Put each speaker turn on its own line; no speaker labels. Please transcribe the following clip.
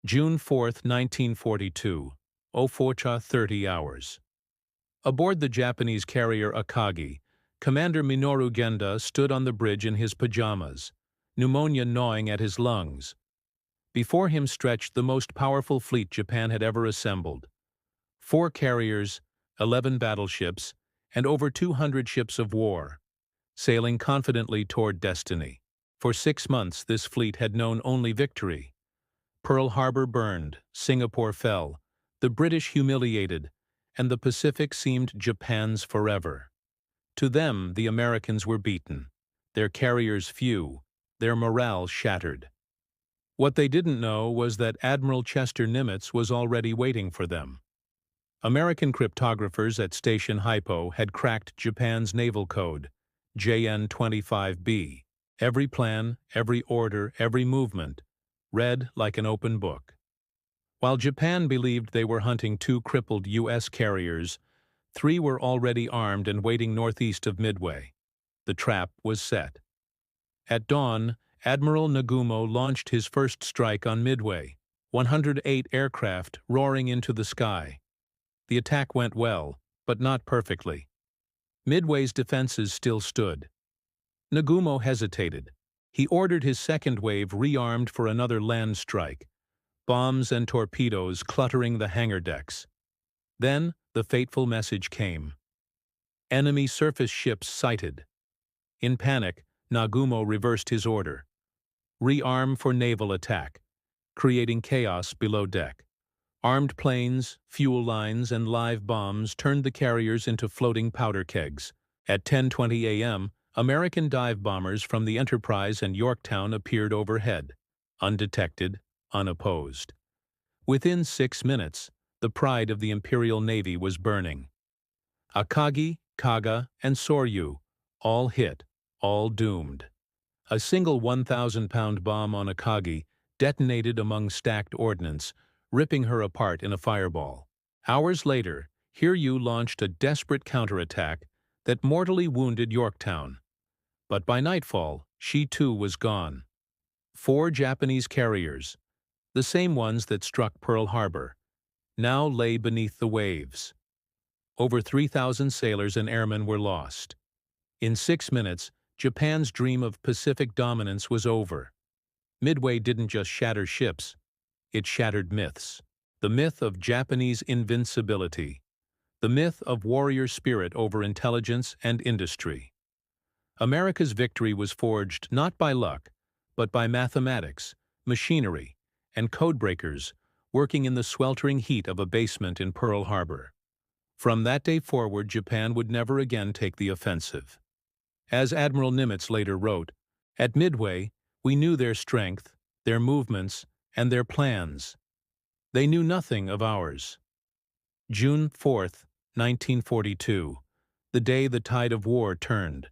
June 4, 1942, Ofocha 30 hours. Aboard the Japanese carrier Akagi, Commander Minoru Genda stood on the bridge in his pajamas, pneumonia gnawing at his lungs. Before him stretched the most powerful fleet Japan had ever assembled. 4 carriers, 11 battleships, and over 200 ships of war, sailing confidently toward destiny. For 6 months this fleet had known only victory. Pearl Harbor burned, Singapore fell, the British humiliated, and the Pacific seemed Japan's forever. To them, the Americans were beaten, their carriers few, their morale shattered. What they didn't know was that Admiral Chester Nimitz was already waiting for them. American cryptographers at Station Hypo had cracked Japan's naval code, JN-25B. Every plan, every order, every movement, read like an open book. While Japan believed they were hunting 2 crippled U.S. carriers, 3 were already armed and waiting northeast of Midway. The trap was set. At dawn, Admiral Nagumo launched his first strike on Midway, 108 aircraft roaring into the sky. The attack went well, but not perfectly. Midway's defenses still stood. Nagumo hesitated. He ordered his second wave rearmed for another land strike, bombs and torpedoes cluttering the hangar decks. Then the fateful message came. Enemy surface ships sighted. In panic, Nagumo reversed his order. Rearm for naval attack, creating chaos below deck. Armed planes, fuel lines, and live bombs turned the carriers into floating powder kegs. At 10:20 a.m., American dive bombers from the Enterprise and Yorktown appeared overhead, undetected, unopposed. Within 6 minutes, the pride of the Imperial Navy was burning. Akagi, Kaga, and Soryu, all hit, all doomed. A single 1,000-pound bomb on Akagi detonated among stacked ordnance, ripping her apart in a fireball. Hours later, Hiryu launched a desperate counterattack that mortally wounded Yorktown. But by nightfall, she too was gone. 4 Japanese carriers, the same ones that struck Pearl Harbor, now lay beneath the waves. Over 3,000 sailors and airmen were lost. In 6 minutes, Japan's dream of Pacific dominance was over. Midway didn't just shatter ships, it shattered myths. The myth of Japanese invincibility. The myth of warrior spirit over intelligence and industry. America's victory was forged not by luck, but by mathematics, machinery, and codebreakers working in the sweltering heat of a basement in Pearl Harbor. From that day forward, Japan would never again take the offensive. As Admiral Nimitz later wrote, "At Midway, we knew their strength, their movements, and their plans. They knew nothing of ours." June 4, 1942, the day the tide of war turned.